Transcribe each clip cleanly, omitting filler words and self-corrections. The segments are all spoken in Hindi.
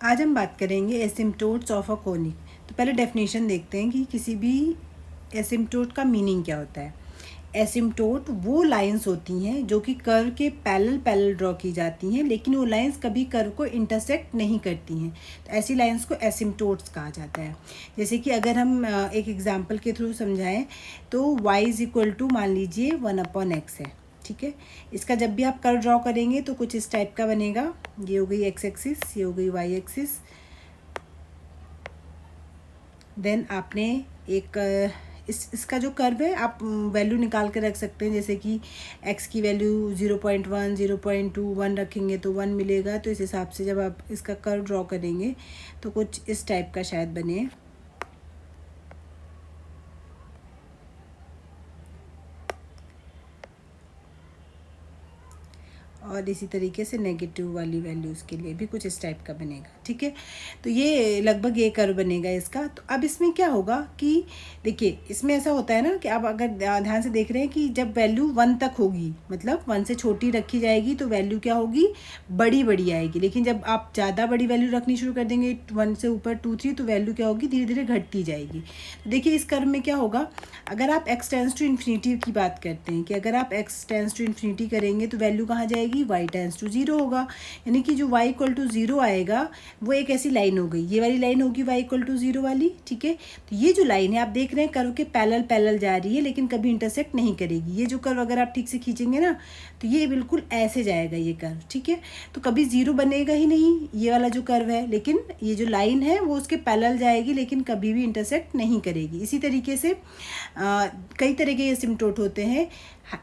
आज हम बात करेंगे एसिम्प्टोट्स ऑफ अ कोनिक। तो पहले डेफिनेशन देखते हैं कि किसी भी एसिम्प्टोट का मीनिंग क्या होता है। एसिम्प्टोट वो लाइंस होती हैं जो कि कर्व के पैरेलल ड्रॉ की जाती हैं, लेकिन वो लाइंस कभी कर्व को इंटरसेक्ट नहीं करती हैं। तो ऐसी लाइंस को एसिम्प्टोट्स कहा जाता है। जैसे कि अगर हम एक एग्जांपल के थ्रू समझाएं तो y इज इक्वल टू मान लीजिए 1/x है, ठीक है। इसका जब भी आप कर्व ड्रॉ करेंगे तो कुछ इस टाइप का बनेगा। ये हो गई एक्स एक्सिस, ये हो गई वाई एक्सिस। देन आपने एक इसका जो कर्व है आप वैल्यू निकाल के रख सकते हैं। जैसे कि x की वैल्यू 0.1 0.2 1 रखेंगे तो 1 मिलेगा। तो इस हिसाब से जब आप इसका कर्व ड्रॉ करेंगे तो कुछ इस टाइप का शायद बने। और इसी तरीके से नेगेटिव वाली वैल्यूज़ के लिए भी कुछ इस टाइप का बनेगा, ठीक है। तो ये लगभग ये कर्व बनेगा इसका। तो अब इसमें क्या होगा कि देखिए, इसमें ऐसा होता है ना कि आप अगर ध्यान से देख रहे हैं कि जब वैल्यू 1 तक होगी, मतलब 1 से छोटी रखी जाएगी तो वैल्यू क्या होगी, बड़ी बड़ी आएगी। लेकिन जब आप ज़्यादा बड़ी वैल्यू रखनी शुरू कर देंगे 1 से ऊपर 2 3, तो वैल्यू क्या होगी, धीरे धीरे घटती जाएगी। तो देखिए इस कर्व में क्या होगा, अगर आप x टेंस टू इन्फिनिटी की बात करते हैं कि अगर आप x टेंस टू इन्फिनिटी करेंगे तो वैल्यू कहाँ जाएगी, y टेंस टू 0 होगा। यानी कि जो y इक्वल टू 0 आएगा वो एक ऐसी लाइन हो गई, ये वाली लाइन होगी y इक्वल टू 0 वाली, ठीक है। तो ये जो लाइन है आप देख रहे हैं कर्व के पैरेलल जा रही है, लेकिन कभी इंटरसेक्ट नहीं करेगी। ये जो कर्व अगर आप ठीक से खींचेंगे ना तो ये बिल्कुल ऐसे जाएगा ये कर्व, ठीक है। तो कभी 0 बनेगा ही नहीं ये वाला जो कर्व है, लेकिन ये जो लाइन है वो उसके पैरेलल जाएगी, लेकिन कभी भी इंटरसेक्ट नहीं करेगी। इसी तरीके से कई तरह के एसिम्प्टोट होते हैं,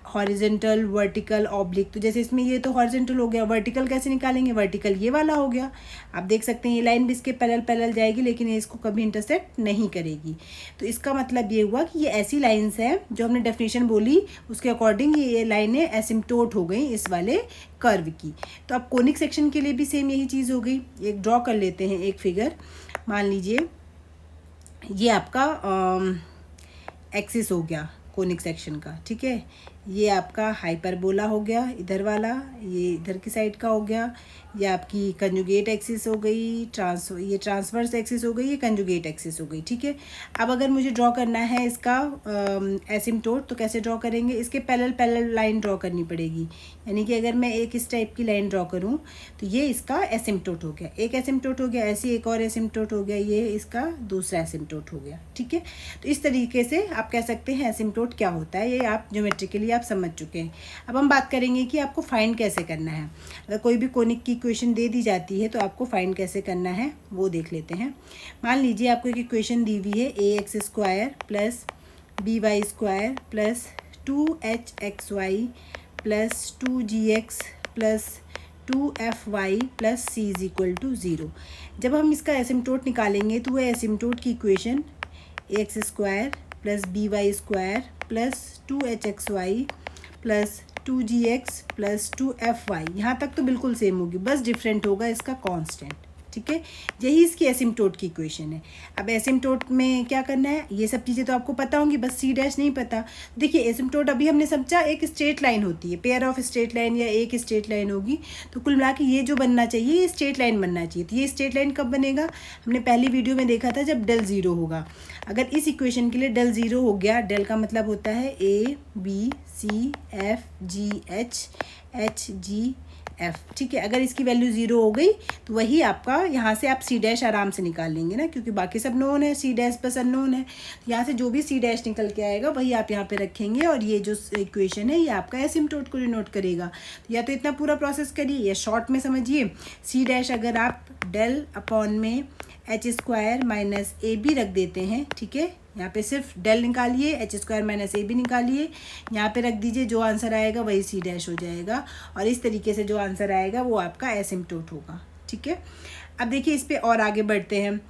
हॉरिजेंटल, वर्टिकल, ऑब्लिक। तो जैसे इसमें ये तो हॉरिजेंटल हो गया, वर्टिकल कैसे निकालेंगे, वर्टिकल ये वाला हो गया। आप देख सकते हैं ये लाइन भी इसके पैरेलल जाएगी, लेकिन ये इसको कभी इंटरसेक्ट नहीं करेगी। तो इसका मतलब ये हुआ कि ये ऐसी लाइंस हैं जो हमने डेफिनेशन बोली उसके अकॉर्डिंग ये लाइनें एसिम्प्टोट हो गई इस वाले कर्व की। तो अब कोनिक सेक्शन के लिए भी सेम यही चीज़ हो गई। एक ड्रॉ कर लेते हैं एक फिगर। मान लीजिए ये आपका एक्सिस हो गया कोनिक सेक्शन का, ठीक है। ये आपका हाइपरबोला हो गया इधर वाला, ये इधर की साइड का हो गया। ये आपकी कंजुगेट एक्सिस हो गई, ये ट्रांसवर्स एक्सिस हो गई, ये कंजुगेट एक्सिस हो गई, ठीक है। अब अगर मुझे ड्रॉ करना है इसका एसिम्प्टोट तो कैसे ड्रॉ करेंगे, इसके पैरेलल लाइन ड्रॉ करनी पड़ेगी। यानी कि अगर मैं एक इस टाइप की लाइन ड्रॉ करूँ तो ये इसका एसिम्प्टोट हो गया, एक एसिम्प्टोट हो गया। ऐसे एक और एसिम्प्टोट हो गया, ये इसका दूसरा एसिम्प्टोट हो गया, ठीक है। तो इस तरीके से आप कह सकते हैं एसिम्प्टोट क्या होता है। ये आप ज्योमेट्रिकली आप समझ चुके हैं। अब हम बात करेंगे कि आपको फाइंड कैसे करना है। अगर कोई भी कोनिक की इक्वेशन दे दी जाती है तो आपको फाइंड कैसे करना है वो देख लेते हैं। मान लीजिए आपको एक इक्वेशन दी हुई है ax² plus by² plus 2hxy plus 2gx plus 2fy plus c is equal to 0। जब हम इसका एसिम्प्टोट निकालेंगे तो वह एसिम्प्टोट की equation ax² plus by² plus 2hxy plus 2gx plus 2fy, यहाँ तक तो बिल्कुल सेम होगी, बस डिफरेंट होगा इसका कांस्टेंट, ठीक है। यही इसकी एसिम्प्टोट की इक्वेशन है। अब एसिम्प्टोट में क्या करना है, ये सब चीज़ें तो आपको पता होंगी, बस सी डैश नहीं पता। देखिए एसिम्प्टोट अभी हमने समझा एक स्ट्रेट लाइन होती है, पेयर ऑफ स्ट्रेट लाइन या एक स्ट्रेट लाइन होगी। तो कुल मिला के ये जो बनना चाहिए ये स्ट्रेट लाइन बनना चाहिए। तो ये स्ट्रेट लाइन कब बनेगा, हमने पहली वीडियो में देखा था जब डेल 0 होगा। अगर इस इक्वेशन के लिए डेल 0 हो गया, डेल का मतलब होता है ABCFGHHG, ठीक है। अगर इसकी वैल्यू 0 हो गई तो वही आपका, यहाँ से आप सी डैश आराम से निकाल लेंगे ना, क्योंकि बाकी सब नोन है, सी डैश बस अननोन है। तो यहाँ से जो भी सी डैश निकल के आएगा वही आप यहाँ पे रखेंगे, और ये जो इक्वेशन है ये आपका एसिम्प्टोट को डिनोट करेगा। तो या तो इतना पूरा प्रोसेस करिए या शॉर्ट में समझिए। सी डैश अगर आप डेल अपॉन में h² माइनस AB रख देते हैं, ठीक है। यहाँ पे सिर्फ डेल निकालिए, h² माइनस AB निकालिए, यहाँ पे रख दीजिए, जो आंसर आएगा वही सी डैश हो जाएगा। और इस तरीके से जो आंसर आएगा वो आपका एसिम्प्टोट होगा, ठीक है। अब देखिए इस पे और आगे बढ़ते हैं।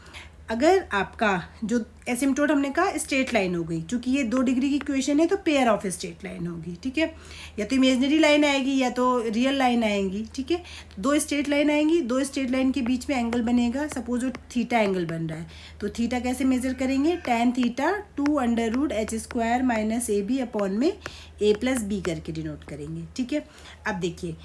अगर आपका जो एसिम्प्टोट हमने कहा स्ट्रेट लाइन हो गई, चूँकि ये 2 डिग्री की इक्वेशन है तो पेयर ऑफ स्ट्रेट लाइन होगी, ठीक है। या तो इमेजिनरी लाइन आएगी या तो रियल लाइन आएंगी, ठीक है। 2 स्ट्रेट लाइन आएंगी, 2 स्ट्रेट लाइन के बीच में एंगल बनेगा। सपोज वो थीटा एंगल बन रहा है तो थीटा कैसे मेजर करेंगे, tan theta 2√h² minus AB upon में a प्लस b करके डिनोट करेंगे, ठीक है। अब देखिए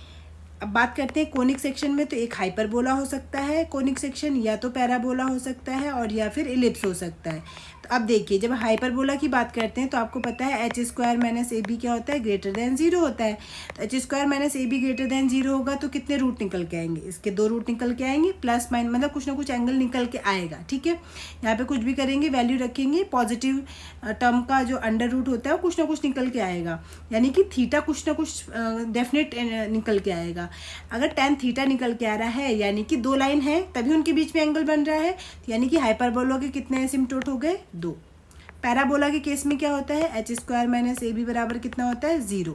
अब बात करते हैं कोनिक सेक्शन में, तो एक हाइपरबोला हो सकता है कोनिक सेक्शन, या तो पैराबोला हो सकता है, और या फिर इलिप्स हो सकता है। तो अब देखिए, जब हाइपरबोला की बात करते हैं तो आपको पता है H square minus A B क्या होता है, ग्रेटर देन 0 होता है। तो H square minus A B greater than 0 होगा तो कितने रूट निकल के आएंगे, इसके 2 रूट निकल के आएंगे, प्लस माइनस मतलब कुछ ना कुछ एंगल निकल के आएगा, ठीक है। यहाँ पे कुछ भी करेंगे, वैल्यू रखेंगे, पॉजिटिव टर्म का जो अंडर रूट होता है वो कुछ ना कुछ निकल के आएगा, यानी कि थीटा कुछ ना कुछ डेफिनेट निकल के आएगा। अगर tan थीटा निकल के आ रहा है, यानी कि 2 लाइन है तभी उनके बीच में एंगल बन रहा है, यानी कि हाइपरबोला के कितने एसिम्पटोट हो गए, 2। पैराबोला के केस में क्या होता है, H square minus A B बराबर कितना होता है, 0।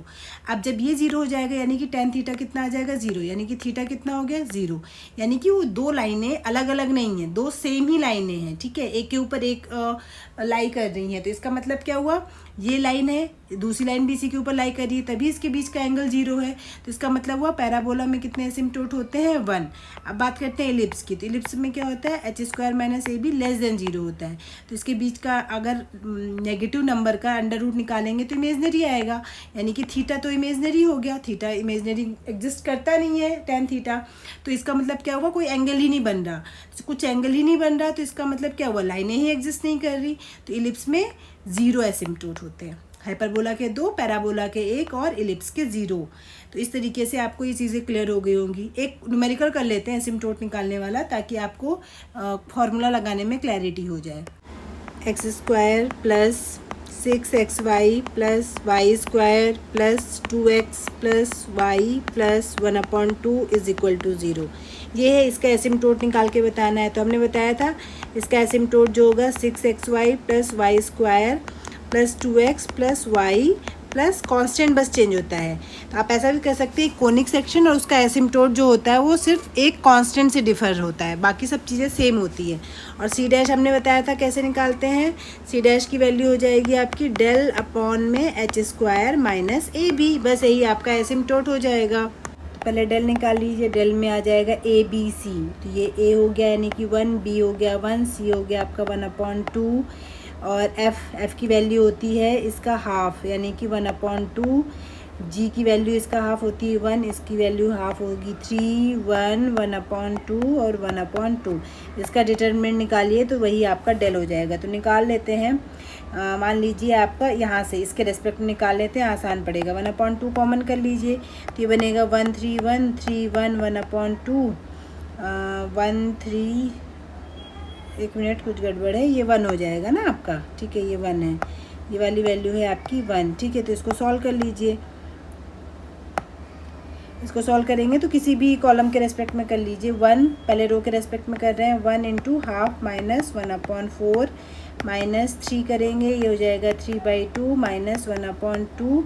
अब जब ये 0 हो जाएगा, यानी कि tan थीटा कितना आ जाएगा, 0, यानी कि थीटा कितना हो गया, 0। यानी कि वो 2 लाइनें अलग अलग नहीं हैं, 2 सेम ही लाइनें हैं, ठीक है, एक के ऊपर एक लाई कर रही हैं। तो इसका मतलब क्या हुआ, ये लाइन है, दूसरी लाइन भी इसी के ऊपर लाई कर रही है, तभी इसके बीच का एंगल 0 है। तो इसका मतलब हुआ पैराबोला में कितने एसिम्पटोट होते हैं, 1। अब बात करते हैं इलिप्स की, तो इलिप्स में क्या होता है, H square minus A be less than 0 होता है। तो इसके बीच का अगर नेगेटिव नंबर का अंडर रूट निकालेंगे तो इमेजनरी आएगा, यानी कि थीटा तो इमेजनरी हो गया, थीटा इमेजनरी एग्जिस्ट करता नहीं है tan थीटा। तो इसका मतलब क्या हुआ, कोई एंगल ही नहीं बन रहा, तो कुछ एंगल ही नहीं बन रहा, तो इसका मतलब क्या हुआ, लाइनें ही एग्जिस्ट नहीं कर रही। तो इलिप्स में 0 एसिम्पटोट होते हैं, हाइपरबोला के 2, पैराबोला के 1 और इलिप्स के 0। तो इस तरीके से आपको ये चीज़ें क्लियर हो गई होंगी। एक न्यूमेरिकल कर लेते हैं एसिम्पटोट निकालने वाला, ताकि आपको फॉर्मूला लगाने में क्लैरिटी हो जाए। X square plus 6xy plus y square plus 2x plus y plus 1/2 is equal to 0। ये है, इसका एसिम्पटोट निकाल के बताना है। तो हमने बताया था इसका एसिम्पटोट जो होगा 6xy plus y square plus 2x plus y plus constant बस चेंज होता है। तो आप ऐसा भी कर सकते हैं, कोनिक सेक्शन और उसका एसिम्पटोट जो होता है वो सिर्फ एक कांस्टेंट से डिफर होता है, बाकी सब चीज़ें सेम होती है। और सी डैश हमने बताया था कैसे निकालते हैं, सी डैश की वैल्यू हो जाएगी आपकी डेल अपॉन में H square minus A B, बस यही आपका एसिम्पटोट हो जाएगा। तो पहले डेल निकाल लीजिए, डेल में आ जाएगा ए बी सी, तो ये ए हो गया यानी कि 1, बी हो गया 1, सी हो गया आपका 1/2, और एफ़ की वैल्यू होती है इसका हाफ, यानी कि 1/2, जी की वैल्यू इसका हाफ होती है 1, इसकी वैल्यू हाफ होगी 3, 1, 1/2 और 1/2। इसका डिटरमिनेंट निकालिए तो वही आपका डेल हो जाएगा। तो निकाल लेते हैं, मान लीजिए आपका यहाँ से इसके रेस्पेक्ट में निकाल लेते हैं, आसान पड़ेगा। 1/2 कॉमन कर लीजिए तो ये बनेगा 1, 3, 1, 3, 1, 1/2, 1, 3, एक मिनट कुछ गड़बड़ है, ये 1 हो जाएगा ना आपका, ठीक है, ये 1 है, ये वाली वैल्यू है आपकी 1, ठीक है। तो इसको सॉल्व कर लीजिए, इसको सॉल्व करेंगे तो किसी भी कॉलम के रेस्पेक्ट में कर लीजिए। 1 पहले रो के रेस्पेक्ट में कर रहे हैं, 1 इंटू हाफ माइनस 1/4 माइनस 3 करेंगे, ये हो जाएगा 3/2 माइनस 1/2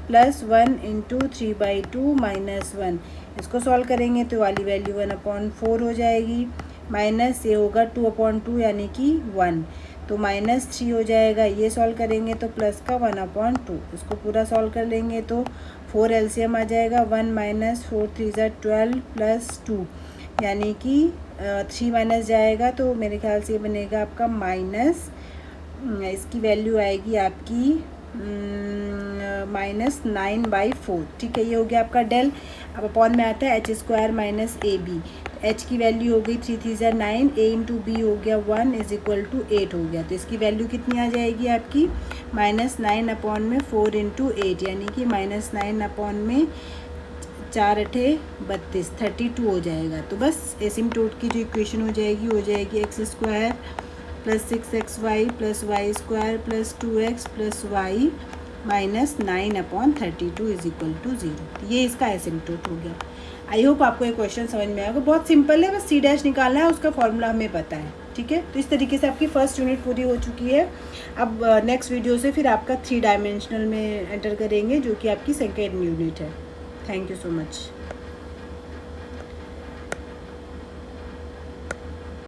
प्लस 1 इंटू 3/2 माइनस 1। इसको सॉल्व करेंगे तो वाली वैल्यू 1/4 हो जाएगी, माइनस ये होगा 2/2 यानी कि 1, तो माइनस 3 हो जाएगा। ये सॉल्व करेंगे तो प्लस का 1/2, इसको पूरा सॉल्व कर लेंगे तो 4 एलसीएम आ जाएगा, 1 माइनस 4 3 12 प्लस 2, यानी कि 3 माइनस जाएगा तो मेरे ख्याल से ये बनेगा आपका माइनस, इसकी वैल्यू आएगी आपकी -9/4, ठीक है। ये हो गया आपका डेल। अब अपॉन में आता है H square minus A B, एच की वैल्यू हो गई 3 3 9, ए इंटू बी हो गया 1 इज इक्वल टू 8 हो गया। तो इसकी वैल्यू कितनी आ जाएगी आपकी -9/4 इंटू 8, यानी कि -9/में 4 8 32, 32 हो जाएगा। तो बस एसिम्पटोट की जो इक्वेशन हो जाएगी x square plus 6xy plus y square plus 2x plus y minus 9/32 is equal to 0। ये इसका एसिम्पटोट हो गया। आई होप आपको ये क्वेश्चन समझ में आएगा, बहुत सिंपल है, बस सी डैश निकालना है, उसका फॉर्मूला हमें पता है, ठीक है। तो इस तरीके से आपकी फर्स्ट यूनिट पूरी हो चुकी है। अब नेक्स्ट वीडियो से फिर आपका 3 डायमेंशनल में एंटर करेंगे, जो कि आपकी सेकेंड यूनिट है। Thank you so much.